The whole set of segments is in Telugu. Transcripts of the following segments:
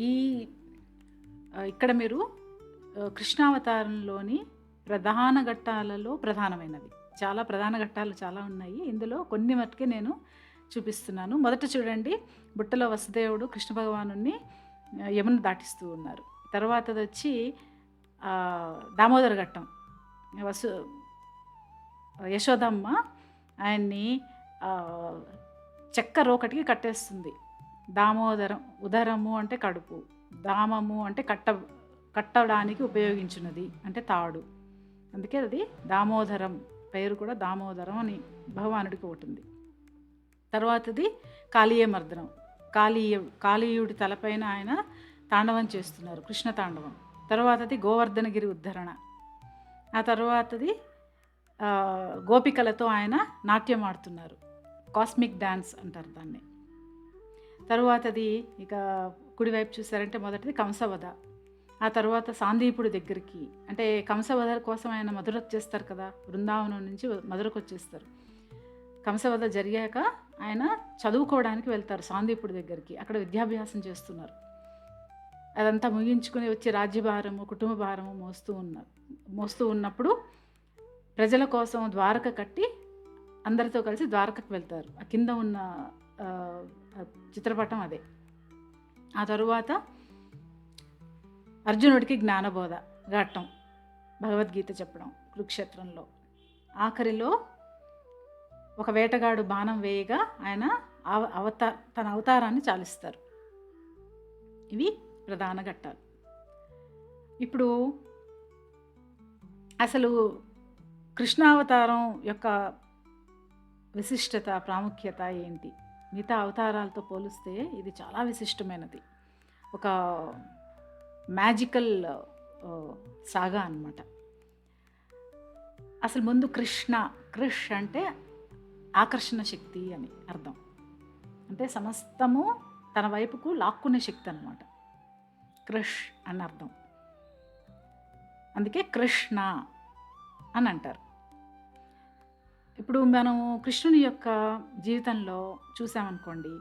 ఈ ఇక్కడ మీరు కృష్ణావతారంలోని ప్రధాన ఘట్టాలలో ప్రధానమైనవి. చాలా ప్రధాన ఘట్టాలు చాలా ఉన్నాయి. ఇందులో కొన్ని మట్టుకే నేను చూపిస్తున్నాను. మొదట చూడండి, బుట్టలో వసుదేవుడు కృష్ణ భగవానుడిని యమున దాటిస్తూ ఉన్నారు. తర్వాతదొచ్చి దామోదర ఘట్టం. యశోదమ్మ ఆయన్ని చెక్క రోకటికి కట్టేస్తుంది. దామోదరం, ఉదరము అంటే కడుపు, దామము అంటే కట్టడానికి ఉపయోగించినది అంటే తాడు. అందుకే అది దామోదరం, పేరు కూడా దామోదరం అని భగవానుడికి ఒకటి ఉంది. తర్వాతది కాళీయ మర్దనం. కాళీయుడి తలపైన ఆయన తాండవం చేస్తున్నారు, కృష్ణ తాండవం. తర్వాతది గోవర్ధనగిరి ఉద్ధరణ. ఆ తర్వాతది గోపికలతో ఆయన నాట్యం ఆడుతున్నారు, కాస్మిక్ డ్యాన్స్ అంటారు దాన్ని. తరువాతది ఇక కుడివైపు చూసారంటే మొదటిది కంసవధ. ఆ తర్వాత సాందీపుడి దగ్గరికి, అంటే కంసవధ కోసం ఆయన మధురకు వచ్చేస్తారు కదా, బృందావనం నుంచి మధురకు వచ్చేస్తారు. కంసవధ జరిగాక ఆయన చదువుకోవడానికి వెళ్తారు సాందీపుడి దగ్గరికి. అక్కడ విద్యాభ్యాసం చేస్తున్నారు. అదంతా ముగించుకుని వచ్చి రాజ్యభారము, కుటుంబ భారము మోస్తూ ఉన్నప్పుడు ప్రజల కోసం ద్వారక కట్టి అందరితో కలిసి ద్వారకకు వెళ్తారు. ఆ కింద ఉన్న చిత్రపటం అదే. ఆ తరువాత అర్జునుడికి జ్ఞానబోధ ఘట్టం, భగవద్గీత చెప్పడం కురుక్షేత్రంలో. ఆఖరిలో ఒక వేటగాడు బాణం వేయగా ఆయన తన అవతారాన్ని చాలిస్తారు. ఇవి ప్రధాన ఘట్టాలు. ఇప్పుడు అసలు కృష్ణావతారం యొక్క విశిష్టత, ప్రాముఖ్యత ఏంటి? మిగతా అవతారాలతో పోలిస్తే ఇది చాలా విశిష్టమైనది. ఒక మ్యాజికల్ సాగా అన్నమాట. అసలు ముందు కృష్ అంటే ఆకర్షణ శక్తి అని అర్థం. అంటే సమస్తము తన వైపుకు లాక్కునే శక్తి అన్నమాట. కృష్ అని అర్థం. అందుకే కృష్ణ అని అంటారు. ఇప్పుడు మనం కృష్ణుని యొక్క జీవితంలో చూసామనుకోండి,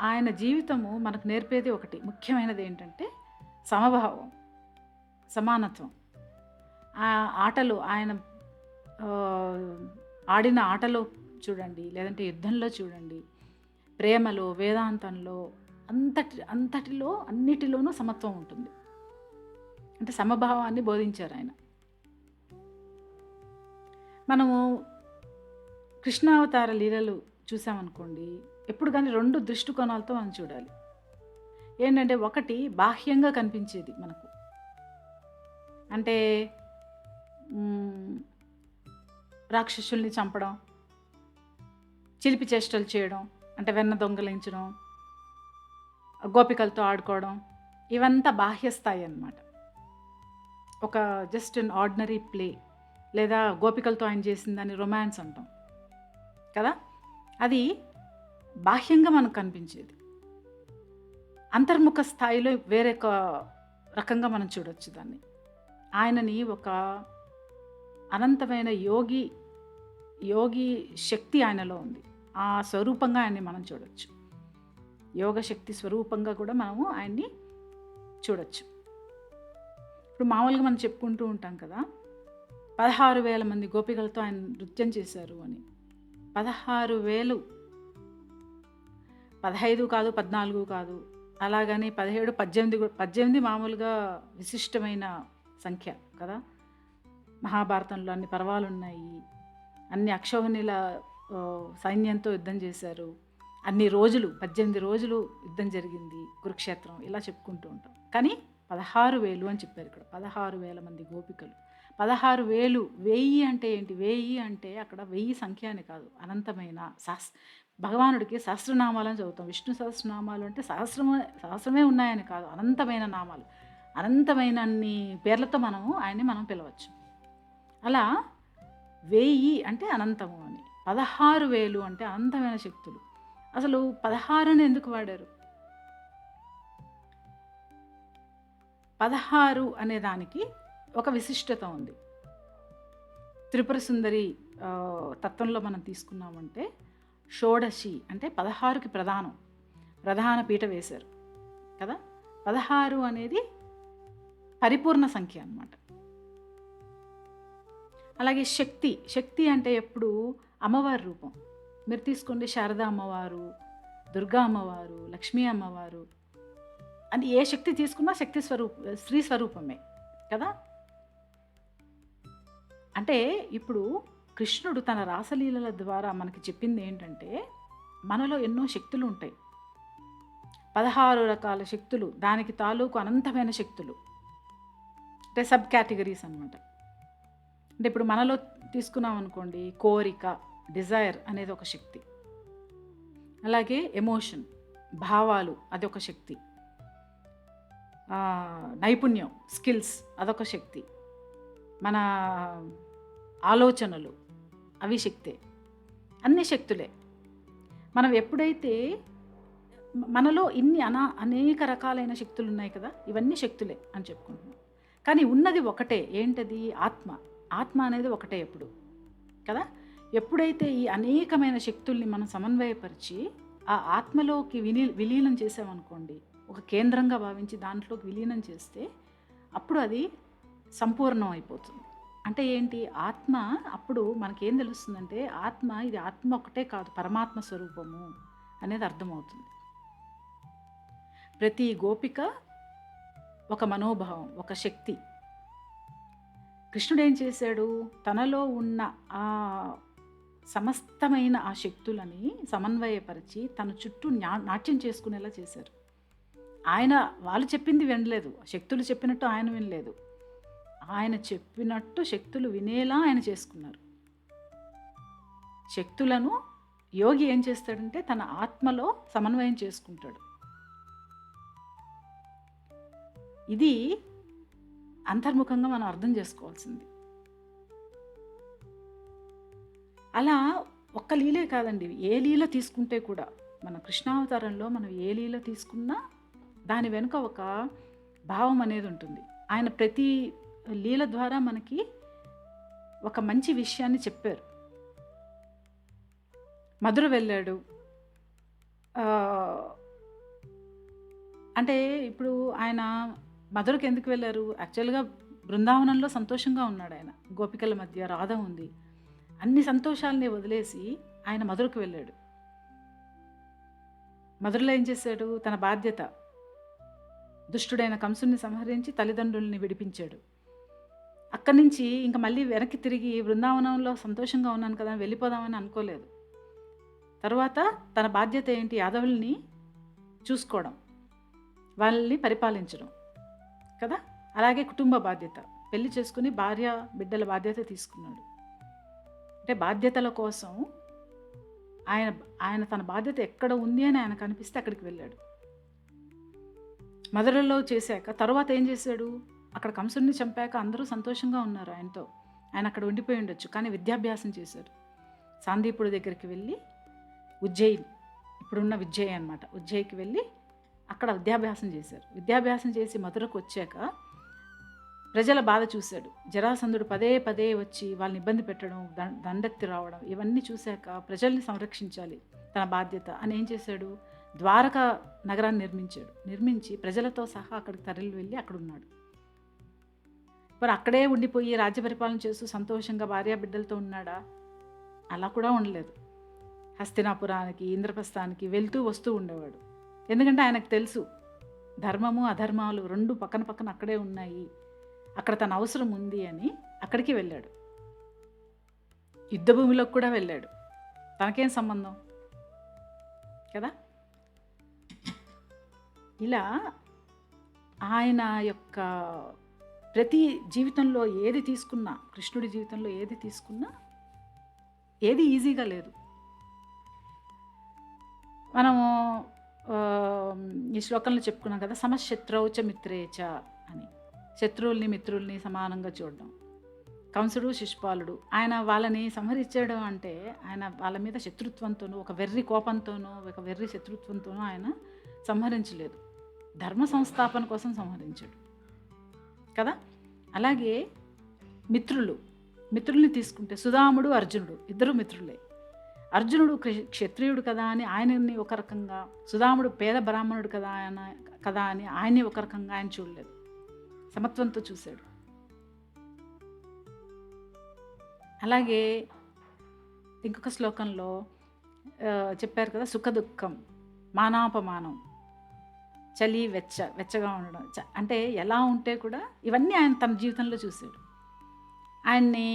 ఆయన జీవితము మనకు నేర్పేది ఒకటి ముఖ్యమైనది ఏంటంటే సమభావం, సమానత్వం. ఆ ఆటలు, ఆయన ఆడిన ఆటలో చూడండి, లేదంటే యుద్ధంలో చూడండి, ప్రేమలో, వేదాంతంలో, అన్నిటిలోనూ సమత్వం ఉంటుంది. అంటే సమభావాన్ని బోధించారు ఆయన. మనము కృష్ణావతార లీలలు చూసామనుకోండి, ఎప్పుడు కానీ 2 దృష్టికోణాలతో మనం చూడాలి. ఏంటంటే ఒకటి బాహ్యంగా కనిపించేది మనకు, అంటే రాక్షసుల్ని చంపడం, చిలిపి చేష్టలు చేయడం, అంటే వెన్న దొంగలించడం, గోపికలతో ఆడుకోవడం, ఇవంతా బాహ్యస్థాయి అన్నమాట. ఒక జస్ట్ అన్ ఆర్డినరీ ప్లే, లేదా గోపికలతో ఆయన చేసిందని రొమాన్స్ అంటాం కదా, అది బాహ్యంగా మనకు కనిపించేది. అంతర్ముఖ స్థాయిలో వేరే ఒక రకంగా మనం చూడొచ్చు దాన్ని. ఆయనని ఒక అనంతమైన యోగి శక్తి ఆయనలో ఉంది. ఆ స్వరూపంగా ఆయన్ని మనం చూడొచ్చు. యోగ శక్తి స్వరూపంగా కూడా మనము ఆయన్ని చూడొచ్చు. ఇప్పుడు మామూలుగా మనం చెప్పుకుంటూ ఉంటాం కదా, 16,000 మంది గోపికలతో ఆయన నృత్యం చేశారు అని. 16,000, 15 కాదు, 14 కాదు, అలాగని 17, 18 మామూలుగా విశిష్టమైన సంఖ్య కదా. మహాభారతంలో అన్ని పర్వాలు ఉన్నాయి, అన్ని అక్షౌహిణీల సైన్యంతో యుద్ధం చేశారు, అన్ని రోజులు 18 రోజులు యుద్ధం జరిగింది కురుక్షేత్రం, ఇలా చెప్పుకుంటూ ఉంటాం. కానీ 16,000 అని చెప్పారు ఇక్కడ. 16,000 మంది గోపికలు. 16,000, 1000 అంటే ఏంటి? 1000 అంటే అక్కడ 1000 సంఖ్య అని కాదు, అనంతమైన భగవానుడికి సహస్రనామాలని చదువుతాం. విష్ణు సహస్రనామాలు అంటే సహస్రమే ఉన్నాయని కాదు, అనంతమైన నామాలు, అనంతమైన అన్ని పేర్లతో మనం పిలవచ్చు. అలా 1000 అంటే అనంతము అని, 16,000 అంటే అనంతమైన శక్తులు. అసలు 16 అని ఎందుకు వాడారు? 16 అనే దానికి ఒక విశిష్టత ఉంది. త్రిపుర సుందరి తత్వంలో మనం తీసుకున్నామంటే షోడశి అంటే 16కి ప్రధాన పీట వేశారు. కదా. 16 అనేది పరిపూర్ణ సంఖ్య అన్నమాట. అలాగే శక్తి, శక్తి అంటే ఎప్పుడు అమ్మవారి రూపం. మీరు తీసుకోండి, శారదా అమ్మవారు, దుర్గా అమ్మవారు, లక్ష్మీ అమ్మవారు అని ఏ శక్తి తీసుకున్నా శక్తి స్త్రీ స్వరూపమే కదా. అంటే ఇప్పుడు కృష్ణుడు తన రాసలీలల ద్వారా మనకి చెప్పింది ఏంటంటే, మనలో ఎన్నో శక్తులు ఉంటాయి, 16 రకాల శక్తులు, దానికి తాలూకు అనంతమైన శక్తులు, అంటే సబ్ కేటగిరీస్ అన్నమాట. అంటే ఇప్పుడు మనలో తీసుకున్నాం అనుకోండి, కోరిక, డిజైర్ అనేది ఒక శక్తి. అలాగే ఎమోషన్, భావాలు, అదొక శక్తి. నైపుణ్యం, స్కిల్స్, అదొక శక్తి. మన ఆలోచనలు, అవి శక్తే. అన్ని శక్తులే. మనం ఎప్పుడైతే మనలో ఇన్ని అనేక రకాలైన శక్తులు ఉన్నాయి కదా, ఇవన్నీ శక్తులే అని చెప్పుకుంటున్నాం. కానీ ఉన్నది ఒకటే, ఏంటది? ఆత్మ. ఆత్మ అనేది ఒకటే ఎప్పుడు కదా. ఎప్పుడైతే ఈ అనేకమైన శక్తుల్ని మనం సమన్వయపరిచి ఆ ఆత్మలోకి విలీనం చేసామనుకోండి, ఒక కేంద్రంగా భావించి దాంట్లోకి విలీనం చేస్తే అప్పుడు అది సంపూర్ణం అయిపోతుంది. అంటే ఏంటి? ఆత్మ. అప్పుడు మనకేం తెలుస్తుందంటే, ఇది ఆత్మ ఒకటే కాదు, పరమాత్మ స్వరూపము అనేది అర్థమవుతుంది. ప్రతి గోపిక ఒక మనోభావం, ఒక శక్తి. కృష్ణుడు ఏం చేశాడు? తనలో ఉన్న ఆ సమస్తమైన ఆ శక్తులని సమన్వయపరిచి తన చుట్టూ నాట్యం చేసుకునేలా చేశారు. వాళ్ళు చెప్పింది వినలేదు, శక్తులు చెప్పినట్టు ఆయన వినలేదు, ఆయన చెప్పినట్టు శక్తులు వినేలా ఆయన చేసుకున్నారు. శక్తులను యోగి ఏం చేస్తాడంటే తన ఆత్మలో సమన్వయం చేసుకుంటాడు. ఇది అంతర్ముఖంగా మనం అర్థం చేసుకోవాల్సింది. అలా ఒక్క లీలే కాదండి, ఏ లీల తీసుకుంటే కూడా, మన కృష్ణావతారంలో మనం ఏ లీల తీసుకున్నా దాని వెనుక ఒక భావం అనేది ఉంటుంది. ఆయన ప్రతి లీల ద్వారా మనకి ఒక మంచి విషయాన్ని చెప్పారు. మధుర వెళ్ళాడు అంటే, ఇప్పుడు ఆయన మధురకు ఎందుకు వెళ్ళారు? యాక్చువల్గా బృందావనంలో సంతోషంగా ఉన్నాడు ఆయన, గోపికల మధ్య రాధ ఉంది, అన్ని సంతోషాలని వదిలేసి ఆయన మధురకు వెళ్ళాడు. మధురలో ఏం చేశాడు? తన బాధ్యత, దుష్టుడైన కంసుని సంహరించి తల్లిదండ్రుల్ని విడిపించాడు. అక్కడి నుంచి ఇంకా మళ్ళీ వెనక్కి తిరిగి బృందావనంలో సంతోషంగా ఉన్నాను కదా వెళ్ళిపోదామని అనుకోలేదు. తర్వాత తన బాధ్యత ఏంటి? యాదవుల్ని చూసుకోవడం, వాళ్ళని పరిపాలించడం కదా. అలాగే కుటుంబ బాధ్యత, పెళ్లి చేసుకుని భార్య బిడ్డల బాధ్యత తీసుకున్నాడు. అంటే బాధ్యతల కోసం ఆయన తన బాధ్యత ఎక్కడ ఉంది అని ఆయన కనిపిస్తే అక్కడికి వెళ్ళాడు. మధురలో చేశాక తర్వాత ఏం చేశాడు? అక్కడ కంసుడిని చంపాక అందరూ సంతోషంగా ఉన్నారు ఆయనతో, ఆయన అక్కడ ఉండిపోయి ఉండొచ్చు, కానీ విద్యాభ్యాసం చేశారు. సాందీపుడి దగ్గరికి వెళ్ళి, ఉజ్జయిని, ఇప్పుడున్న ఉజ్జయి అనమాట, ఉజ్జయికి వెళ్ళి అక్కడ విద్యాభ్యాసం చేశారు. విద్యాభ్యాసం చేసి మధురకు వచ్చాక ప్రజల బాధ చూశాడు. జరాసంధుడు పదే పదే వచ్చి వాళ్ళని ఇబ్బంది పెట్టడం, దండెత్తి రావడం, ఇవన్నీ చూశాక ప్రజల్ని సంరక్షించాలి, తన బాధ్యత అని ఏం చేశాడు? ద్వారకా నగరాన్ని నిర్మించి ప్రజలతో సహా అక్కడికి తరలి వెళ్ళి అక్కడ ఉన్నాడు. మరి అక్కడే ఉండిపోయి రాజ్య పరిపాలన చేస్తూ సంతోషంగా భార్యా బిడ్డలతో ఉన్నాడా? అలా కూడా ఉండలేదు. హస్తినాపురానికి, ఇంద్రప్రస్థానికి వెళ్తూ వస్తూ ఉండేవాడు. ఎందుకంటే ఆయనకు తెలుసు ధర్మము అధర్మాలు రెండు పక్కన పక్కన అక్కడే ఉన్నాయి, అక్కడ తన అవసరం ఉంది అని అక్కడికి వెళ్ళాడు. యుద్ధభూమిలోకి కూడా వెళ్ళాడు. తనకేం సంబంధం కదా. ఇలా ఆయన యొక్క ప్రతి జీవితంలో ఏది తీసుకున్నా, కృష్ణుడి జీవితంలో ఏది తీసుకున్నా ఏది ఈజీగా లేదు. మనము ఈ శ్లోకంలో చెప్పుకున్నాం కదా, సమశత్రౌచ మిత్రేచ అని, శత్రువుల్ని మిత్రుల్ని సమానంగా చూడడం. కంసుడు శిశుపాలుడు, ఆయన వాళ్ళని సంహరించడం అంటే ఆయన వాళ్ళ మీద శత్రుత్వంతోనూ, ఒక వెర్రి కోపంతోనూ, ఒక వెర్రి శత్రుత్వంతోనూ ఆయన సంహరించలేదు, ధర్మ సంస్థాపన కోసం సంహరించాడు కదా. అలాగే మిత్రుల్ని తీసుకుంటే సుధాముడు, అర్జునుడు ఇద్దరు మిత్రులే. అర్జునుడు క్షత్రియుడు కదా అని ఆయనని ఒక రకంగా, సుధాముడు పేద బ్రాహ్మణుడు కదా అని ఆయన్ని ఒక రకంగా ఆయన చూడలేదు, సమత్వంతో చూశాడు. అలాగే ఇంకొక శ్లోకంలో చెప్పారు కదా, సుఖ దుఃఖం, మానాపమానం, చలి వెచ్చగా ఉండడం, అంటే ఎలా ఉంటే కూడా ఇవన్నీ ఆయన తన జీవితంలో చూశాడు. ఆయన్ని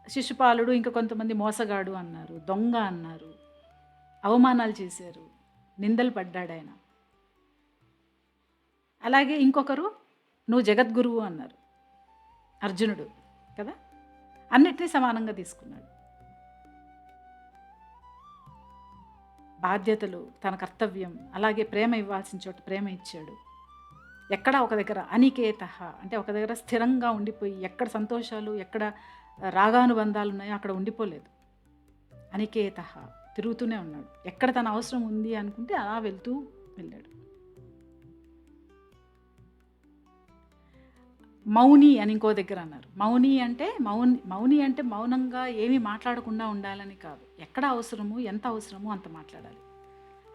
శిశుపాలుడు ఇంకా కొంతమంది మోసగాడు అన్నారు, దొంగ అన్నారు, అవమానాలు చేశారు, నిందలు పడ్డాడు ఆయన. అలాగే ఇంకొకరు నువ్వు జగద్గురువు అన్నారు, అర్జునుడు కదా, అన్నిటినీ సమానంగా తీసుకున్నాడు. బాధ్యతలు, తన కర్తవ్యం, అలాగే ప్రేమ ఇవ్వాల్సిన చోట ప్రేమ ఇచ్చాడు. ఎక్కడ ఒక దగ్గర అనికేతః అంటే ఒక దగ్గర స్థిరంగా ఉండిపోయి, ఎక్కడ సంతోషాలు, ఎక్కడ రాగానుబంధాలు ఉన్నాయో అక్కడ ఉండిపోలేదు. అనికేతః తిరుగుతూనే ఉన్నాడు. ఎక్కడ తన అవసరం ఉంది అనుకుంటే అలా వెళ్ళాడు. మౌని అని ఇంకో దగ్గర అన్నారు. మౌని అంటే మౌనంగా ఏమీ మాట్లాడకుండా ఉండాలని కాదు, ఎక్కడ అవసరము, ఎంత అవసరమో అంత మాట్లాడాలి.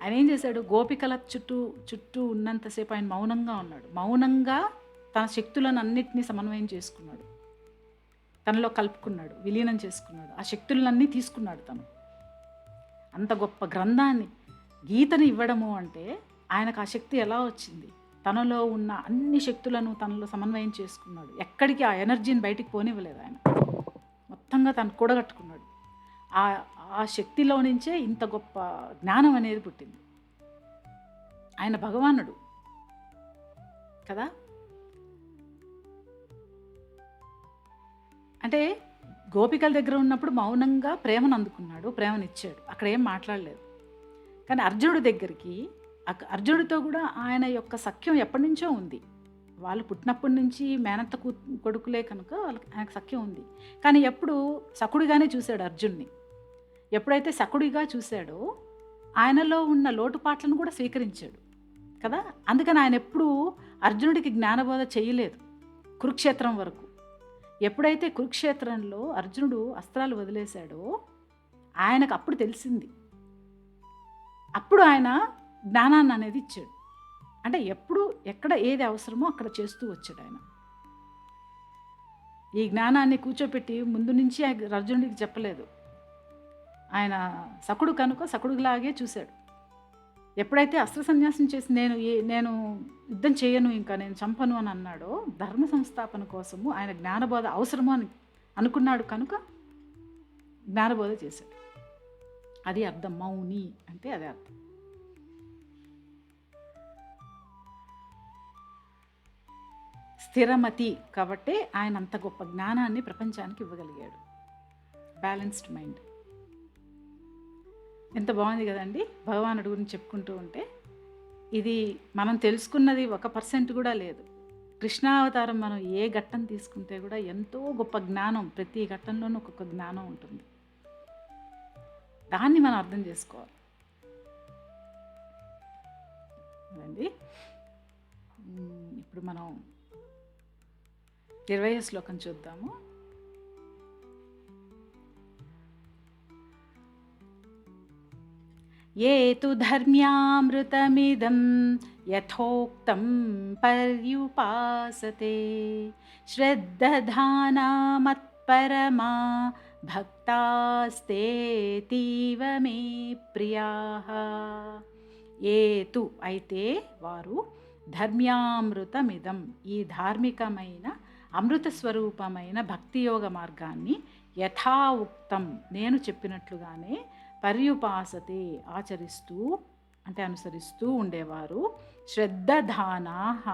ఆయన ఏం చేశాడు, గోపికల చుట్టూ ఉన్నంతసేపు ఆయన మౌనంగా ఉన్నాడు. మౌనంగా తన శక్తులను అన్నిటినీ సమన్వయం చేసుకున్నాడు, తనలో కలుపుకున్నాడు, విలీనం చేసుకున్నాడు, ఆ శక్తులన్నీ తీసుకున్నాడు తను. అంత గొప్ప గ్రంథాన్ని, గీతని ఇవ్వడము అంటే ఆయనకు ఆ శక్తి ఎలా వచ్చింది? తనలో ఉన్న అన్ని శక్తులను తనలో సమన్వయం చేసుకున్నాడు. ఎక్కడికి ఆ ఎనర్జీని బయటికి పోనివ్వలేదు ఆయన, మొత్తంగా తను కూడగట్టుకున్నాడు. ఆ శక్తిలో నుంచే ఇంత గొప్ప జ్ఞానం అనేది పుట్టింది. ఆయన భగవానుడు కదా. అంటే గోపికల దగ్గర ఉన్నప్పుడు మౌనంగా ప్రేమను అందుకున్నాడు, ప్రేమనిచ్చాడు, అక్కడ ఏం మాట్లాడలేదు. కానీ అర్జునుడి దగ్గరికి, అర్జునుడితో కూడా ఆయన యొక్క సఖ్యం ఎప్పటి నుంచో ఉంది. వాళ్ళు పుట్టినప్పటి నుంచి మేనత్త కొడుకులే కనుక వాళ్ళకి ఆయనకు సఖ్యం ఉంది. కానీ ఎప్పుడు సకుడిగానే చూశాడు అర్జున్ని. ఎప్పుడైతే సకుడిగా చూశాడో ఆయనలో ఉన్న లోటుపాట్లను కూడా స్వీకరించాడు కదా. అందుకని ఆయన ఎప్పుడూ అర్జునుడికి జ్ఞానబోధ చేయలేదు కురుక్షేత్రం వరకు. ఎప్పుడైతే కురుక్షేత్రంలో అర్జునుడు అస్త్రాలు వదిలేశాడో ఆయనకు అప్పుడు తెలిసింది. అప్పుడు ఆయన జ్ఞానాన్ని అనేది ఇచ్చాడు. అంటే ఎప్పుడు ఎక్కడ ఏది అవసరమో అక్కడ చేస్తూ వచ్చాడు ఆయన. ఈ జ్ఞానాన్ని కూర్చోపెట్టి ముందు నుంచి అర్జునుడికి చెప్పలేదు. ఆయన సకుడు కనుక సకుడులాగే చూశాడు. ఎప్పుడైతే అస్త్ర సన్యాసం చేసి నేను యుద్ధం చేయను, ఇంకా నేను చంపను అని అన్నాడో, ధర్మ సంస్థాపన కోసము ఆయన జ్ఞానబోధ అవసరము అని అనుకున్నాడు కనుక జ్ఞానబోధ చేశాడు. అది అర్థం, మౌని అంటే అదే అర్థం. స్థిరమతి కాబట్టి ఆయన అంత గొప్ప జ్ఞానాన్ని ప్రపంచానికి ఇవ్వగలిగాడు. Balanced mind. ఎంత బాగుంది కదండి భగవానుడి గురించి చెప్పుకుంటూ ఉంటే. ఇది మనం తెలుసుకున్నది 1% కూడా లేదు. కృష్ణావతారం మనం ఏ ఘట్టం తీసుకుంటే కూడా ఎంతో గొప్ప జ్ఞానం, ప్రతి ఘట్టంలోనూ ఒక్కొక్క జ్ఞానం ఉంటుంది. దాన్ని మనం అర్థం చేసుకోవాలి కదండి. ఇప్పుడు మనం 20వ శ్లోకం చూద్దాము. ఏ తు ధర్మ్యామృతమిదం యథోక్తం పర్యుపాసతే శ్రద్ధధానా మత్పరమా భక్తాస్తేతీవ మే ప్రియాః. ఏ తు అయితే వారు ధర్మ్యామృతమిదం ఈ ధార్మికమైన అమృత స్వరూపమైన భక్తియోగ మార్గాన్ని యథా ఉక్తం నేను చెప్పినట్లుగానే పర్యుపాసతే ఆచరిస్తూ అంటే అనుసరిస్తూ ఉండేవారు. శ్రద్ధధానాః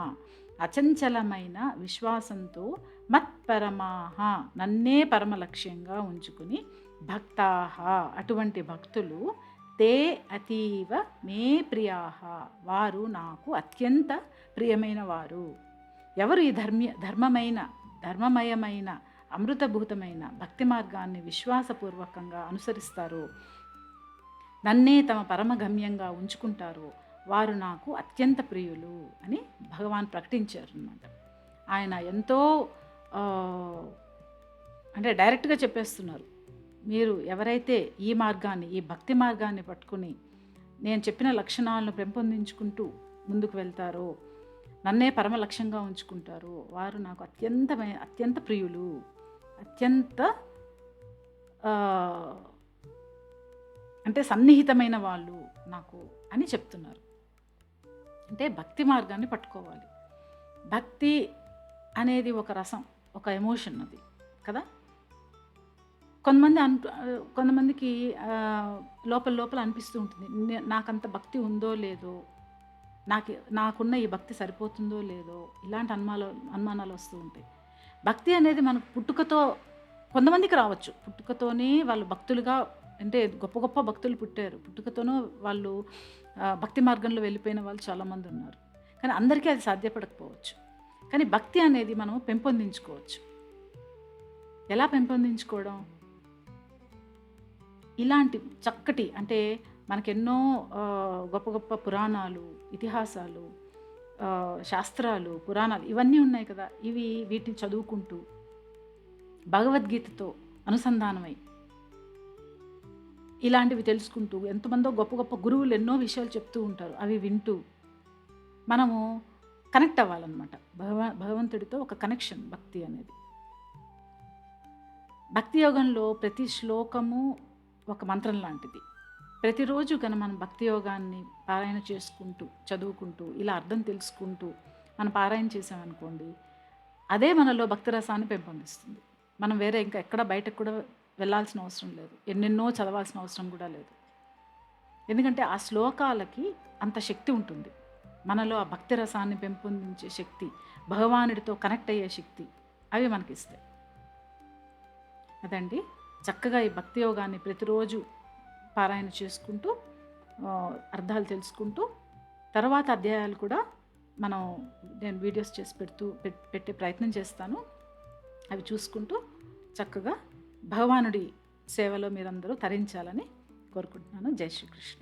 అచంచలమైన విశ్వాసంతో మత్పరమాః నన్నే పరమ లక్ష్యంగా ఉంచుకుని భక్తాః అటువంటి భక్తులు తే అతీవ మే ప్రియాః వారు నాకు అత్యంత ప్రియమైన వారు. ఎవరు ఈ ధర్మమయమైన అమృతభూతమైన భక్తి మార్గాన్ని విశ్వాసపూర్వకంగా అనుసరిస్తారో, నన్నే తమ పరమగమ్యంగా ఉంచుకుంటారో వారు నాకు అత్యంత ప్రియులు అని భగవాన్ ప్రకటించారు అన్నమాట. ఆయన ఎంతో అంటే డైరెక్ట్గా చెప్పేస్తున్నారు, మీరు ఎవరైతే ఈ మార్గాన్ని, ఈ భక్తి మార్గాన్ని పట్టుకుని నేను చెప్పిన లక్షణాలను పెంపొందించుకుంటూ ముందుకు వెళ్తారో, నన్నే పరమ లక్ష్యంగా ఉంచుకుంటారో వారు నాకు అత్యంత ప్రియులు, అత్యంత అంటే సన్నిహితమైన వాళ్ళు నాకు అని చెప్తున్నారు. అంటే భక్తి మార్గాన్ని పట్టుకోవాలి. భక్తి అనేది ఒక రసం, ఒక ఎమోషన్ అది కదా. కొంతమందికి లోపల అనిపిస్తూ ఉంటుంది, నాకంత భక్తి ఉందో లేదో, నాకున్న ఈ భక్తి సరిపోతుందో లేదో, ఇలాంటి అనుమానాలు వస్తూ ఉంటాయి. భక్తి అనేది మనకు పుట్టుకతో కొంతమందికి రావచ్చు. పుట్టుకతోనే వాళ్ళు భక్తులుగా, అంటే గొప్ప గొప్ప భక్తులు పుట్టారు, పుట్టుకతోనూ వాళ్ళు భక్తి మార్గంలో వెళ్ళిపోయిన వాళ్ళు చాలామంది ఉన్నారు. కానీ అందరికీ అది సాధ్యపడకపోవచ్చు. కానీ భక్తి అనేది మనం పెంపొందించుకోవచ్చు. ఎలా పెంపొందించుకోవడం? ఇలాంటి చక్కటి, అంటే మనకెన్నో గొప్ప గొప్ప పురాణాలు, ఇతిహాసాలు, శాస్త్రాలు, పురాణాలు ఇవన్నీ ఉన్నాయి కదా. వీటిని చదువుకుంటూ భగవద్గీతతో అనుసంధానమై ఇలాంటివి తెలుసుకుంటూ, ఎంతమందో గొప్ప గొప్ప గురువులు ఎన్నో విషయాలు చెప్తూ ఉంటారు, అవి వింటూ మనము కనెక్ట్ అవ్వాలన్నమాట. భగవంతుడితో ఒక కనెక్షన్ భక్తి అనేది. భక్తి యోగంలో ప్రతి శ్లోకము ఒక మంత్రం లాంటిది. ప్రతిరోజు కనుక మనం భక్తి యోగాన్ని పారాయణ చేసుకుంటూ, చదువుకుంటూ, ఇలా అర్థం తెలుసుకుంటూ మనం పారాయణ చేసామనుకోండి, అదే మనలో భక్తి రసాన్ని పెంపొందిస్తుంది. మనం వేరే ఇంకా ఎక్కడ బయటకు కూడా వెళ్ళాల్సిన అవసరం లేదు, ఎన్నెన్నో చదవాల్సిన అవసరం కూడా లేదు. ఎందుకంటే ఆ శ్లోకాలకి అంత శక్తి ఉంటుంది. మనలో ఆ భక్తి రసాన్ని పెంపొందించే శక్తి, భగవానుడితో కనెక్ట్ అయ్యే శక్తి అవి మనకిస్తాయి. అదండి, చక్కగా ఈ భక్తి యోగాన్ని ప్రతిరోజు పారాయణ చేసుకుంటూ, అర్థాలు తెలుసుకుంటూ, తర్వాత అధ్యాయాలు కూడా నేను వీడియోస్ చేసి పెట్టే ప్రయత్నం చేస్తాను. అవి చూసుకుంటూ చక్కగా భగవానుడి సేవలో మీరందరూ తరించాలని కోరుకుంటున్నాను. జై శ్రీకృష్ణ.